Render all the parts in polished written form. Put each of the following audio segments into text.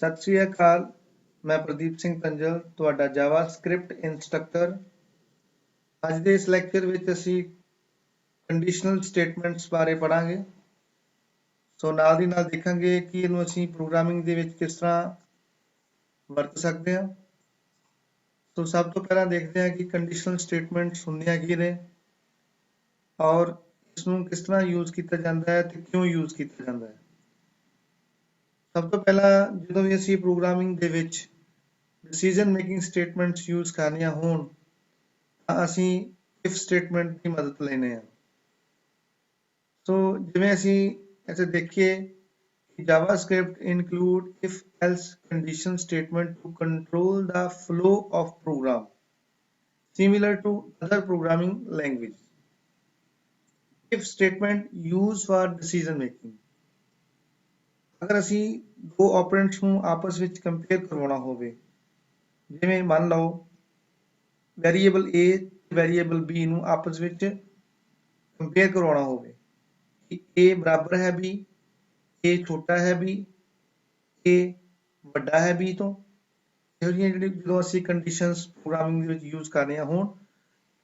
ਸਤਿ ਸ਼੍ਰੀ ਅਕਾਲ। ਮੈਂ ਪ੍ਰਦੀਪ ਸਿੰਘ ਤੰਜਲ, ਤੁਹਾਡਾ ਜਾਵਾਸਕ੍ਰਿਪਟ ਇੰਸਟ੍ਰਕਟਰ। ਅੱਜ ਦੇ ਇਸ ਲੈਕਚਰ ਵਿੱਚ ਅਸੀਂ ਕੰਡੀਸ਼ਨਲ ਸਟੇਟਮੈਂਟਸ ਬਾਰੇ ਪੜ੍ਹਾਂਗੇ। ਸੋ ਨਾਲ ਦੀ ਨਾਲ ਦੇਖਾਂਗੇ ਕਿ ਇਹਨੂੰ ਅਸੀਂ ਪ੍ਰੋਗਰਾਮਿੰਗ ਦੇ ਵਿੱਚ ਕਿਸ ਤਰ੍ਹਾਂ ਵਰਤ ਸਕਦੇ ਹਾਂ। ਸੋ ਸਭ ਤੋਂ ਪਹਿਲਾਂ ਦੇਖਦੇ ਹਾਂ ਕਿ ਕੰਡੀਸ਼ਨਲ ਸਟੇਟਮੈਂਟਸ ਹੁੰਦੀਆਂ ਕੀ ਨੇ ਔਰ ਇਸ ਨੂੰ ਕਿਸ ਤਰ੍ਹਾਂ ਯੂਜ਼ ਕੀਤਾ ਜਾਂਦਾ ਹੈ ਤੇ ਕਿਉਂ ਯੂਜ਼ ਕੀਤਾ ਜਾਂਦਾ ਹੈ। ਸਭ ਤੋਂ ਪਹਿਲਾਂ ਜਦੋਂ ਵੀ ਅਸੀਂ ਪ੍ਰੋਗਰਾਮਿੰਗ ਦੇ ਵਿੱਚ ਡਿਸੀਜਨ ਮੇਕਿੰਗ ਸਟੇਟਮੈਂਟਸ ਯੂਜ਼ ਕਰਨੀਆਂ ਹੋਣ ਤਾਂ ਅਸੀਂ ਇਫ ਸਟੇਟਮੈਂਟ ਦੀ ਮਦਦ ਲੈਂਦੇ ਹਾਂ। ਸੋ ਜਿਵੇਂ ਅਸੀਂ ਇੱਥੇ ਦੇਖੀਏ ਕਿ JavaScript include if else condition statement to control ਦਾ flow of program similar to other programming language. If statement used for decision making. ਅਗਰ ਅਸੀਂ ਦੋ ਆਪਰੈਂਟਸ ਨੂੰ ਆਪਸ ਵਿੱਚ ਕੰਪੇਅਰ ਕਰਵਾਉਣਾ ਹੋਵੇ, ਜਿਵੇਂ ਮੰਨ ਲਓ ਵੈਰੀਏਬਲ A ਤੇ ਵੈਰੀਏਬਲ B ਨੂੰ ਆਪਸ ਵਿੱਚ ਕੰਪੇਅਰ ਕਰਵਾਉਣਾ ਹੋਵੇ ਕਿ A ਬਰਾਬਰ ਹੈ B, A ਛੋਟਾ ਹੈ B, A ਵੱਡਾ ਹੈ B ਤੋਂ। ਇਹੋ ਜਿਹੀਆਂ ਜਦੋਂ ਅਸੀਂ ਕੰਡੀਸ਼ਨਸ ਪ੍ਰੋਗਰਾਮਿੰਗ ਦੇ ਵਿੱਚ ਯੂਜ਼ ਕਰਨੀਆਂ ਹੋਣ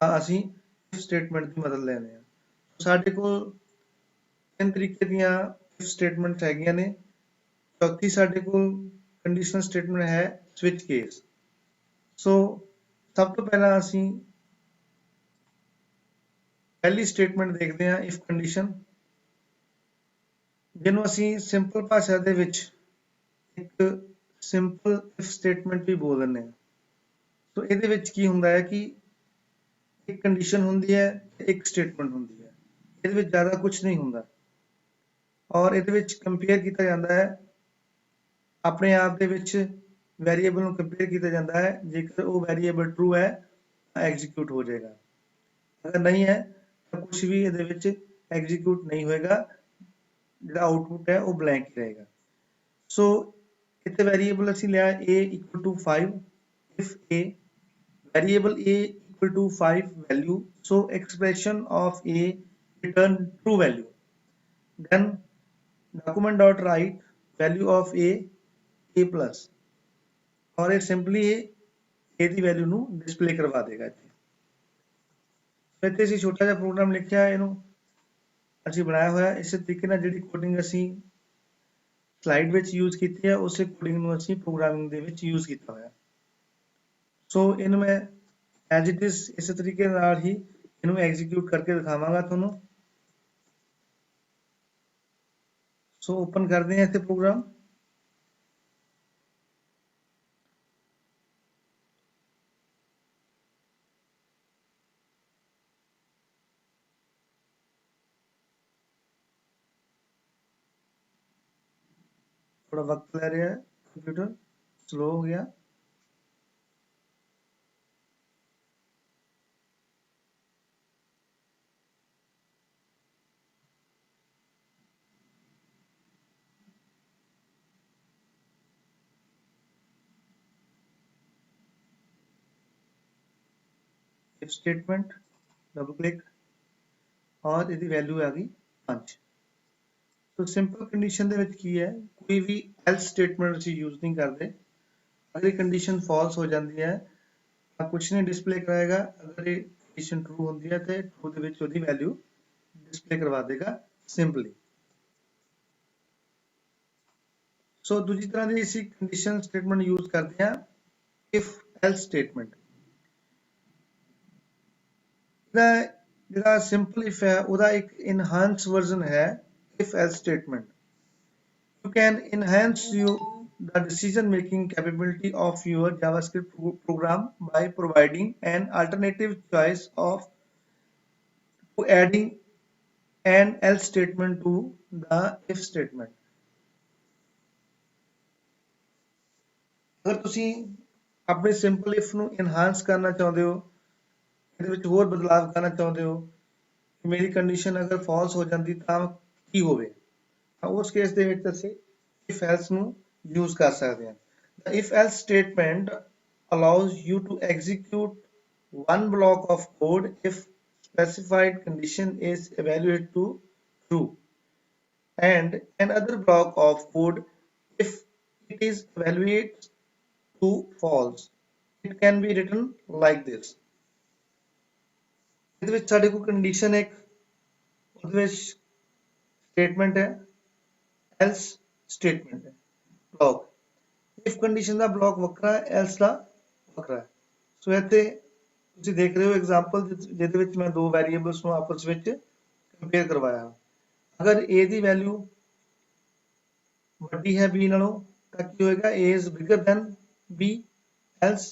ਤਾਂ ਅਸੀਂ ਇਫ ਸਟੇਟਮੈਂਟ ਦੀ ਮਦਦ ਲੈਂਦੇ ਹਾਂ। ਸਾਡੇ ਕੋਲ ਤਿੰਨ ਤਰੀਕੇ ਦੀਆਂ ਇਫ ਸਟੇਟਮੈਂਟਸ ਹੈਗੀਆਂ ਨੇ। ਚੌਥੀ ਸਾਡੇ ਕੋਲ ਕੰਡੀਸ਼ਨਲ ਸਟੇਟਮੈਂਟ ਹੈ ਸਵਿਚ ਕੇਸ। ਸੋ ਸਭ ਤੋਂ ਪਹਿਲਾਂ ਅਸੀਂ ਪਹਿਲੀ ਸਟੇਟਮੈਂਟ ਦੇਖਦੇ ਹਾਂ ਇਫ ਕੰਡੀਸ਼ਨ, ਜਿਹਨੂੰ ਅਸੀਂ ਸਿੰਪਲ ਭਾਸ਼ਾ ਦੇ ਵਿੱਚ ਇੱਕ ਸਿੰਪਲ ਇਫ ਸਟੇਟਮੈਂਟ ਵੀ ਬੋਲ ਦਿੰਦੇ ਹਾਂ। ਸੋ ਇਹਦੇ ਵਿੱਚ ਕੀ ਹੁੰਦਾ ਹੈ ਕਿ ਇੱਕ ਕੰਡੀਸ਼ਨ ਹੁੰਦੀ ਹੈ ਤੇ ਇੱਕ ਸਟੇਟਮੈਂਟ ਹੁੰਦੀ ਹੈ। ਇਹਦੇ ਵਿੱਚ ਜ਼ਿਆਦਾ ਕੁਝ ਨਹੀਂ ਹੁੰਦਾ ਔਰ ਇਹਦੇ ਵਿੱਚ ਕੰਪੇਅਰ ਕੀਤਾ ਜਾਂਦਾ ਹੈ ਆਪਣੇ ਆਪ ਦੇ ਵਿੱਚ ਵੈਰੀਏਬਲ ਨੂੰ ਕੰਪੇਅਰ ਕੀਤਾ ਜਾਂਦਾ ਹੈ। ਜੇਕਰ ਉਹ ਵੈਰੀਏਬਲ ਟਰੂ ਹੈ ਤਾਂ ਐਗਜ਼ੀਕਿਊਟ ਹੋ ਜਾਏਗਾ, ਅਗਰ ਨਹੀਂ ਹੈ ਤਾਂ ਕੁਝ ਵੀ ਇਹਦੇ ਵਿੱਚ ਐਗਜ਼ੀਕਿਊਟ ਨਹੀਂ ਹੋਏਗਾ, ਜਿਹੜਾ ਆਊਟਪੁੱਟ ਹੈ ਉਹ ਬਲੈਂਕ ਹੀ ਰਹੇਗਾ। ਸੋ ਇੱਥੇ ਵੈਰੀਏਬਲ ਅਸੀਂ ਲਿਆ a equal to 5 if a variable a equal to 5 value, so expression of a return true value. Then document dot write value of a plus और ये सिंपली a ਦੀ ਵੈਲਿਊ ਨੂੰ display ਕਰਵਾ ਦੇਗਾ। ਇੱਥੇ ਅਸੀਂ ਛੋਟਾ ਜਿਹਾ ਪ੍ਰੋਗਰਾਮ ਲਿਖਿਆ, ਇਹਨੂੰ ਅਸੀਂ ਬਣਾਇਆ ਹੋਇਆ ਇਸੇ ਤਰੀਕੇ ਨਾਲ। ਜਿਹੜੀ ਕੋਡਿੰਗ ਅਸੀਂ ਸਲਾਈਡ ਵਿੱਚ ਯੂਜ਼ ਕੀਤੀ ਹੈ ਉਸੇ ਕੋਡਿੰਗ ਨੂੰ ਅਸੀਂ ਪ੍ਰੋਗਰਾਮਿੰਗ ਦੇ ਵਿੱਚ ਯੂਜ਼ ਕੀਤਾ ਹੋਇਆ। ਸੋ ਇਹਨੂੰ ਮੈਂ ਐਜ਼ ਇਟ ਇਜ਼ ਇਸੇ ਤਰੀਕੇ ਨਾਲ ਹੀ ਇਹਨੂੰ ਐਗਜ਼ੀਕਿਊਟ ਕਰਕੇ ਦਿਖਾਵਾਂਗਾ ਤੁਹਾਨੂੰ। ਸੋ ਓਪਨ ਕਰਦੇ ਹਾਂ ਇੱਥੇ ਪ੍ਰੋਗਰਾਮ। थोड़ा वक्त ले रहा है, कंप्यूटर स्लो हो गया। इफ स्टेटमेंट डबल क्लिक और ਇਹਦੀ ਵੈਲਿਊ ਆ ਗਈ 5। ਸੋ ਸਿੰਪਲ ਕੰਡੀਸ਼ਨ ਦੇ ਵਿੱਚ ਕੀ ਹੈ, ਕੋਈ ਵੀ ਐਲਸ ਸਟੇਟਮੈਂਟ ਅਸੀਂ ਯੂਜ਼ ਨਹੀਂ ਕਰਦੇ। ਅਗਰ ਕੰਡੀਸ਼ਨ ਫਾਲਸ ਹੋ ਜਾਂਦੀ ਹੈ ਤਾਂ ਕੁਝ ਨਹੀਂ ਡਿਸਪਲੇ ਕਰਾਏਗਾ, ਅਗਰ ਇਹ ਕੰਡੀਸ਼ਨ ਟਰੂ ਹੁੰਦੀ ਹੈ ਤੇ ਟਰੂ ਦੇ ਵਿੱਚ ਉਹਦੀ ਵੈਲਿਊ ਡਿਸਪਲੇ ਕਰਵਾ ਦੇਗਾ ਸਿੰਪਲੀ। ਸੋ ਦੂਜੀ ਤਰ੍ਹਾਂ ਦੀ ਅਸੀਂ ਕੰਡੀਸ਼ਨ ਸਟੇਟਮੈਂਟ ਯੂਜ਼ ਕਰਦੇ ਹਾਂ ਇਫ ਐਲਸ ਸਟੇਟਮੈਂਟ। ਜਿਹੜਾ ਸਿੰਪਲ ਇਫ ਹੈ ਉਹਦਾ ਇੱਕ ਇਨਹਾਂਸ ਵਰਜ਼ਨ ਹੈ if else statement. You can enhance the decision making capability of your JavaScript program by providing an alternative choice of to adding an else statement to the if statement. ਅਗਰ ਤੁਸੀਂ ਆਪਣੇ simple if ਨੂੰ enhance ਕਰਨਾ ਚਾਹੁੰਦੇ ਹੋ, ਇਹਦੇ ਵਿੱਚ ਹੋਰ ਬਦਲਾਵ ਕਰਨਾ ਚਾਹੁੰਦੇ ਹੋ ਕਿ ਮੇਰੀ ਕੰਡੀਸ਼ਨ ਅਗਰ ਫਾਲਸ ਹੋ ਜਾਂਦੀ ਤਾਂ ਕੀ ਹੋਵੇ, ਉਸ ਕੇਸ ਦੇ ਵਿੱਚ ਅਸੀਂ if else ਨੂੰ ਯੂਜ਼ ਕਰ ਸਕਦੇ ਹਾਂ। The if else statement allows you to execute one block of code if specified condition is evaluated to true and another block of code if it is evaluates to false, it can be written like this। ਇਹਦੇ ਵਿੱਚ ਸਾਡੇ ਕੋਲ condition ਇੱਕ ਉਹਦੇ ਵਿੱਚ statement ਹੈ else statement ਹੈ block if condition the block ਵੱਖਰਾ ਹੈ else ਦਾ ਵੱਖਰਾ ਹੈ। ਸੋ ਇੱਥੇ ਤੁਸੀਂ ਦੇਖ ਰਹੇ ਹੋ ਐਗਜ਼ਾਮਪਲ ਜਿਹਦੇ ਵਿੱਚ ਮੈਂ ਦੋ ਵੈਰੀਏਬਲਸ ਨੂੰ ਆਪਸ ਵਿੱਚ ਕੰਪੇਅਰ ਕਰਵਾਇਆ। ਅਗਰ a ਦੀ ਵੈਲਿਊ ਵੱਡੀ ਹੈ b ਨਾਲੋਂ ਤਾਂ ਕੀ ਹੋਏਗਾ a is bigger than b else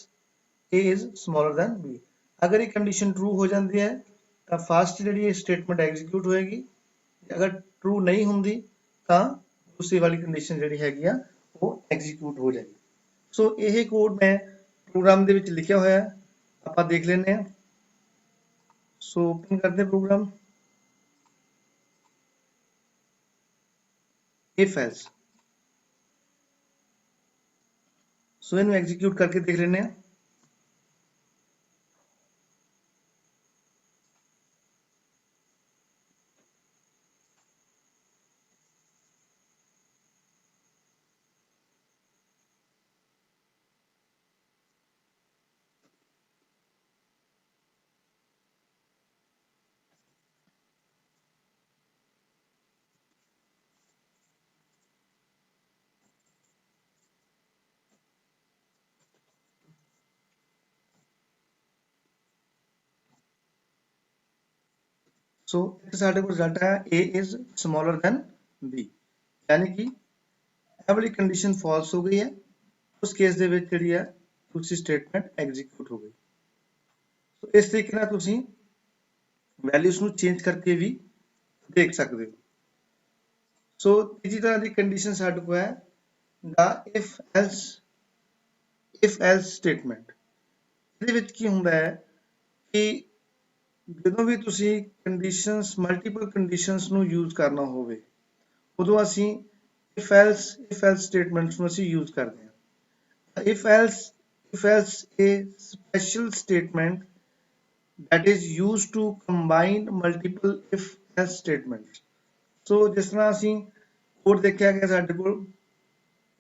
a is smaller than b। ਅਗਰ ਇਹ ਕੰਡੀਸ਼ਨ ਟਰੂ ਹੋ ਜਾਂਦੀ ਹੈ ਤਾਂ ਫਾਸਟ ਜਿਹੜੀ ਇਹ ਸਟੇਟਮੈਂਟ ਐਗਜ਼ੀਕਿਊਟ ਹੋਏਗੀ, ਅਗਰ ਟਰੂ ਨਹੀਂ ਹੁੰਦੀ ਤਾਂ ਦੂਸਰੀ ਵਾਲੀ ਕੰਡੀਸ਼ਨ ਜਿਹੜੀ ਹੈਗੀ ਆ ਉਹ ਐਗਜ਼ੀਕਿਊਟ ਹੋ ਜਾਏਗੀ। ਸੋ ਇਹ ਕੋਡ ਮੈਂ ਪ੍ਰੋਗਰਾਮ ਦੇ ਵਿੱਚ ਲਿਖਿਆ ਹੋਇਆ ਹੈ, ਆਪਾਂ ਦੇਖ ਲੈਂਦੇ ਹਾਂ। ਸੋ ਓਪਨ ਕਰਦੇ ਪ੍ਰੋਗਰਾਮ if else। ਸੋ ਇਹਨੂੰ ਐਗਜ਼ੀਕਿਊਟ ਕਰਕੇ ਦੇਖ ਲੈਂਦੇ ਹਾਂ। ਸੋ ਇੱਥੇ ਸਾਡੇ ਕੋਲ ਰਿਜ਼ਲਟ ਹੈ a is smaller than b, ਯਾਨੀ ਕਿ ਇਹ ਵਾਲੀ ਕੰਡੀਸ਼ਨ ਫਾਲਸ ਹੋ ਗਈ ਹੈ। ਉਸ ਕੇਸ ਦੇ ਵਿੱਚ ਜਿਹੜੀ ਹੈ ਦੂਸਰੀ ਸਟੇਟਮੈਂਟ ਐਗਜ਼ੀਕਿਊਟ ਹੋ ਗਈ। ਸੋ ਇਸ ਤਰੀਕੇ ਨਾਲ ਤੁਸੀਂ ਵੈਲਿਊਜ਼ ਨੂੰ ਚੇਂਜ ਕਰਕੇ ਵੀ ਦੇਖ ਸਕਦੇ ਹੋ। ਸੋ ਤੀਜੀ ਤਰ੍ਹਾਂ ਦੀ ਕੰਡੀਸ਼ਨ ਸਾਡੇ ਕੋਲ ਹੈ ਦਾ if else ਸਟੇਟਮੈਂਟ। ਇਹਦੇ ਵਿੱਚ ਕੀ ਹੁੰਦਾ ਹੈ ਕਿ ਜਦੋਂ ਵੀ ਤੁਸੀਂ ਕੰਡੀਸ਼ਨਸ ਮਲਟੀਪਲ ਕੰਡੀਸ਼ਨਸ ਨੂੰ ਯੂਜ਼ ਕਰਨਾ ਹੋਵੇ ਉਦੋਂ ਅਸੀਂ if else ਸਟੇਟਮੈਂਟਸ ਨੂੰ ਅਸੀਂ ਯੂਜ਼ ਕਰਦੇ ਹਾਂ। if else a special statement that is used to combine multiple if else statements। ਸੋ ਜਿਸ ਤਰ੍ਹਾਂ ਅਸੀਂ ਕੋਡ ਦੇਖਿਆ ਗਿਆ ਸਾਡੇ ਕੋਲ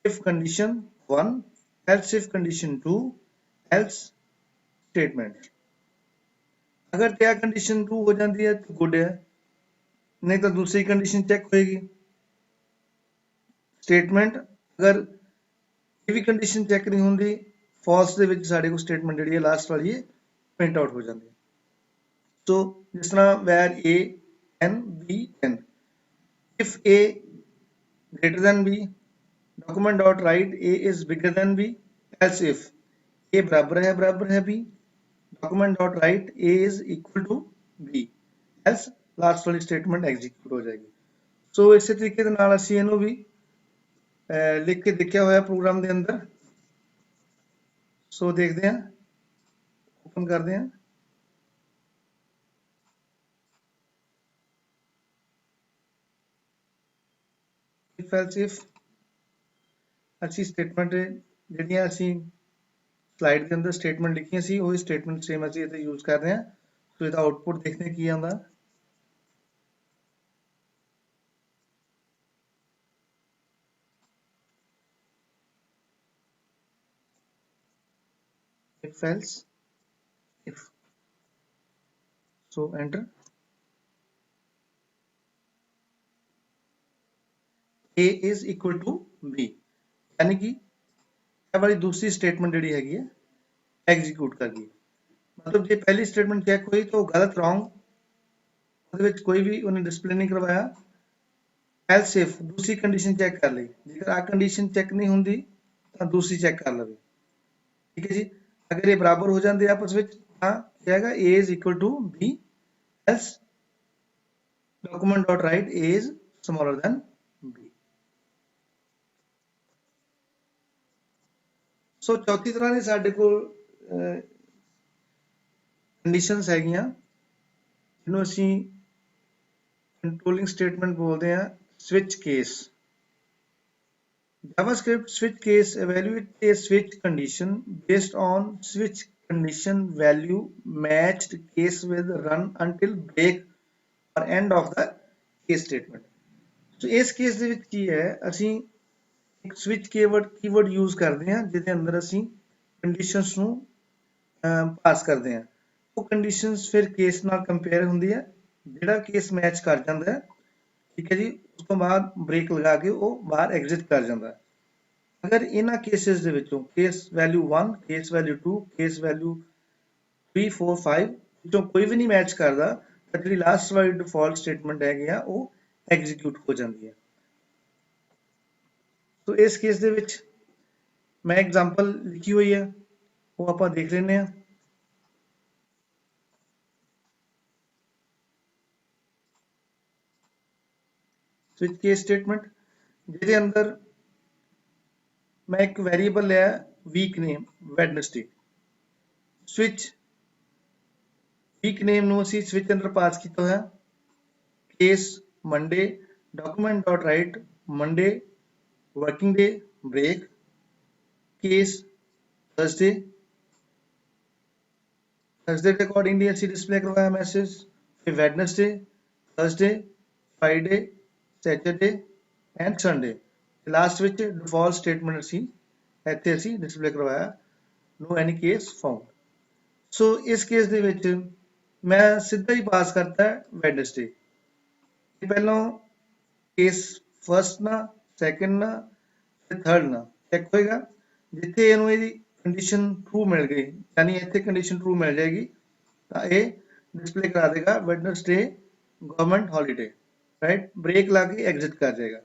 if condition 1 else if condition 2 else statement। अगर क्या कंडीशन ट्रू हो जाती है तो गुड है, नहीं तो दूसरी कंडीशन चेक होएगी। स्टेटमेंट अगर ये भी कंडीशन चेक नहीं होंगी फॉल्स ਦੇ ਵਿੱਚ ਸਾਡੇ ਕੋਲ ਸਟੇਟਮੈਂਟ ਜਿਹੜੀ ਹੈ ਲਾਸਟ ਵਾਲੀ ਹੈ ਪ੍ਰਿੰਟ ਆਊਟ ਹੋ ਜਾਂਦੀ ਹੈ। ਸੋ ਜਿਸ ਤਰ੍ਹਾਂ where a n b n if a greater than b document dot write a is bigger than b else if a बराबर है b document dot write a is equal to b else last वाली statement execute हो जाएगी। सो इसी तरीके ਦੇ ਨਾਲ ਅਸੀਂ ਇਹਨੂੰ ਵੀ ਲਿਖ ਕੇ ਦੇਖਿਆ ਹੋਇਆ ਪ੍ਰੋਗਰਾਮ ਦੇ ਅੰਦਰ। ਸੋ ਦੇਖਦੇ ਹਾਂ, ਓਪਨ ਕਰਦੇ ਹਾਂ। if else if ਅਸੀਂ ਸਟੇਟਮੈਂਟ ਜਿਹੜੀਆਂ ਅਸੀਂ ਸਲਾਈਡ ਦੇ ਅੰਦਰ ਸਟੇਟਮੈਂਟ ਲਿਖੀਆਂ ਸੀ ਉਹੀ ਸਟੇਟਮੈਂਟ ਸੇਮ ਅਸੀਂ ਇੱਥੇ ਯੂਜ਼ ਕਰ ਰਹੇ ਹਾਂ। ਸੋ ਇਹਦਾ ਆਉਟਪੁੱਟ ਦੇਖਦੇ ਕੀ ਆਉਂਦਾ। if else if so enter a is equal to b, यानी कि ਇਹ ਵਾਲੀ ਦੂਸਰੀ ਸਟੇਟਮੈਂਟ ਜਿਹੜੀ ਹੈਗੀ ਹੈ ਐਗਜ਼ੀਕਿਊਟ ਕਰ ਗਈ। ਮਤਲਬ ਜੇ ਪਹਿਲੀ ਸਟੇਟਮੈਂਟ ਚੈੱਕ ਹੋਈ ਤਾਂ ਉਹ ਗਲਤ ਰੋਂਗ ਉਹਦੇ ਵਿੱਚ ਕੋਈ ਵੀ ਉਹਨੇ ਡਿਸਪਲੇ ਨਹੀਂ ਕਰਵਾਇਆ। else if दूसरी कंडीशन चेक कर ली, जेकर आ कंडीशन चेक नहीं होंगी तो दूसरी चेक कर लवे। ठीक है जी, अगर ये बराबर हो जाते आपस में हाँ क्या है a is equal to b else document dot write a is smaller than b। ਸੋ ਚੌਥੀ ਤਰ੍ਹਾਂ ਦੀ ਸਾਡੇ ਕੋਲ ਕੰਡੀਸ਼ਨਸ ਹੈਗੀਆਂ ਜਿਹਨੂੰ ਅਸੀਂ ਕੰਟਰੋਲਿੰਗ ਸਟੇਟਮੈਂਟ ਬੋਲਦੇ ਹਾਂ switch case। JavaScript switch case evaluate a switch condition based on switch condition value matched case with run until break or end of the case statement। so ਇਸ ਕੇਸ ਦੇ ਵਿੱਚ ਕੀ ਹੈ ਅਸੀਂ ਇੱਕ ਸਵਿਚ ਕੀਵਰਡ ਯੂਜ਼ ਕਰਦੇ ਹਾਂ ਜਿਹਦੇ ਅੰਦਰ ਅਸੀਂ ਕੰਡੀਸ਼ਨਸ ਨੂੰ ਪਾਸ ਕਰਦੇ ਹਾਂ। ਉਹ ਕੰਡੀਸ਼ਨਸ ਫਿਰ ਕੇਸ ਨਾਲ ਕੰਪੇਅਰ ਹੁੰਦੀ ਹੈ, ਜਿਹੜਾ ਕੇਸ ਮੈਚ ਕਰ ਜਾਂਦਾ ਹੈ, ਠੀਕ ਹੈ ਜੀ, ਉਸ ਤੋਂ ਬਾਅਦ ਬ੍ਰੇਕ ਲਗਾ ਕੇ ਉਹ ਬਾਹਰ ਐਗਜ਼ਿਟ ਕਰ ਜਾਂਦਾ ਹੈ। ਅਗਰ ਇਹਨਾਂ ਕੇਸਿਸ ਦੇ ਵਿੱਚੋਂ case value 1, case value 2, case value 3, 4, 5 ਵਿੱਚੋਂ ਕੋਈ ਵੀ ਨਹੀਂ ਮੈਚ ਕਰਦਾ ਤਾਂ ਜਿਹੜੀ ਲਾਸਟ ਵਾਲੀ ਡਿਫਾਲਟ ਸਟੇਟਮੈਂਟ ਹੈਗੀ ਆ ਉਹ ਐਗਜ਼ੀਕਿਊਟ ਹੋ ਜਾਂਦੀ ਹੈ। ਸੋ ਇਸ ਕੇਸ ਦੇ ਵਿੱਚ ਮੈਂ ਐਗਜ਼ਾਮਪਲ ਲਿਖੀ ਹੋਈ ਹੈ, ਉਹ ਆਪਾਂ ਦੇਖ ਲੈਂਦੇ ਹਾਂ। ਸਵਿਚ ਕੇਸ ਸਟੇਟਮੈਂਟ ਜਿਹਦੇ ਅੰਦਰ ਮੈਂ ਇੱਕ ਵੈਰੀਏਬਲ ਲਿਆ week name Wednesday. Switch week name ਨੂੰ ਅਸੀਂ ਸਵਿਚ ਅੰਦਰ ਪਾਸ ਕੀਤਾ ਹੋਇਆ case Monday document dot write Monday working day break case Thursday के अकॉर्डिंगली ਅਸੀਂ डिस्प्ले करवाया मैसेज, फिर Wednesday Thursday Friday Saturday and Sunday last ਵਿੱਚ डिफॉल्ट स्टेटमेंट ਅਸੀਂ ਇੱਥੇ ਅਸੀਂ डिस्प्ले करवाया no any case found. So इस केस ਦੇ ਵਿੱਚ मैं ਸਿੱਧਾ ਹੀ ਪਾਸ ਕਰਤਾ वेडनेसडे। ਪਹਿਲਾਂ केस फर्स्ट ना सैकेंड ना थर्ड ना चेक होएगा, जिथे ਇਹਨੂੰ ਇਹਦੀ कंडीशन ट्रू मिल गई यानी ਇੱਥੇ कंडीशन ट्रू मिल जाएगी ਤਾਂ ਇਹ डिस्प्ले करा देगा Wednesday government holiday, right, break ला के एग्जिट कर जाएगा।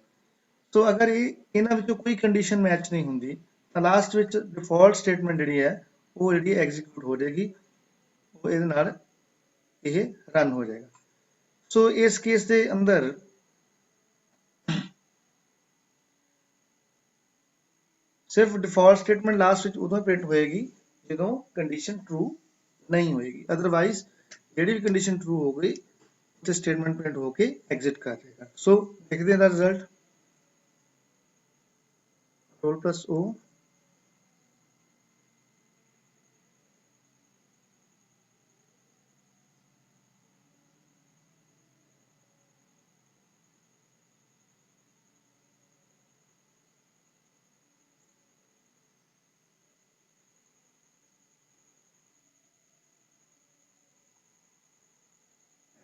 सो अगर ਇਹ ਇਹਨਾਂ ਵਿੱਚੋਂ ਕੋਈ कंडीशन मैच नहीं ਹੁੰਦੀ ਤਾਂ ਲਾਸਟ ਵਿੱਚ डिफॉल्ट स्टेटमेंट ਜਿਹੜੀ ਹੈ ਉਹ ਜਿਹੜੀ ਐਗਜ਼ੀਕਿਊਟ ਹੋ ਜਾਏਗੀ, ਉਹ ਇਹਦੇ ਨਾਲ ਇਹ ਰਨ ਹੋ ਜਾਏਗਾ। ਸੋ ਇਸ ਕੇਸ ਦੇ ਅੰਦਰ सिर्फ डिफॉल्ट स्टेटमेंट लास्ट ਵਿੱਚ ਉਦੋਂ ਪ੍ਰਿੰਟ ਹੋਏਗੀ ਜਦੋਂ ਕੰਡੀਸ਼ਨ ਟਰੂ ਨਹੀਂ ਹੋਏਗੀ, ਅਦਰਵਾਈਜ਼ ਜਿਹੜੀ ਵੀ ਕੰਡੀਸ਼ਨ ਟਰੂ ਹੋ ਗਈ ਤੇ ਸਟੇਟਮੈਂਟ ਪ੍ਰਿੰਟ ਹੋ ਕੇ ਐਗਜ਼ਿਟ ਕਰ ਜਾਏਗਾ। ਸੋ ਦੇਖਦੇ ਹਾਂ ਦਾ result control plus O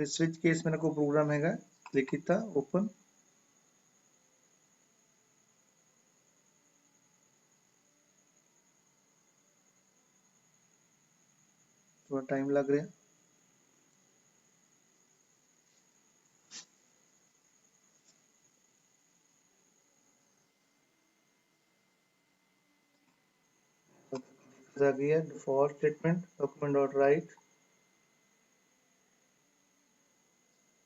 switch case मेरे को प्रोग्राम हैगा क्लिक किया ओपन, थोड़ा टाइम लग रहा है। आ गई है default statement document dot right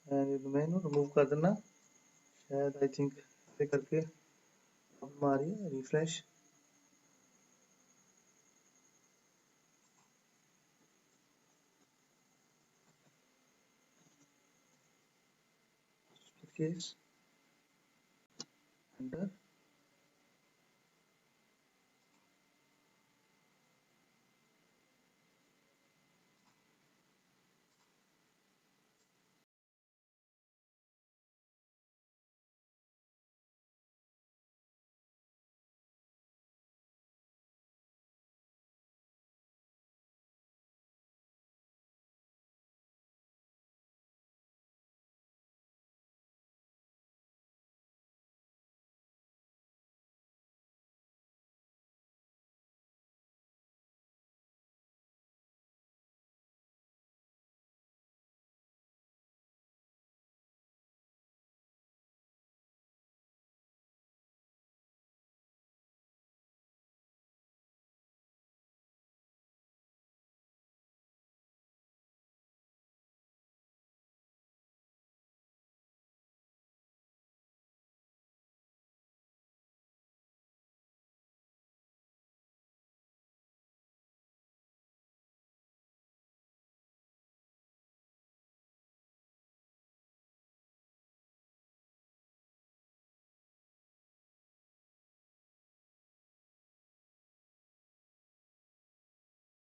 मैं रिमूव कर देना शायद, आई थिंक करके प्रॉब्लम आ रही है। Refresh case under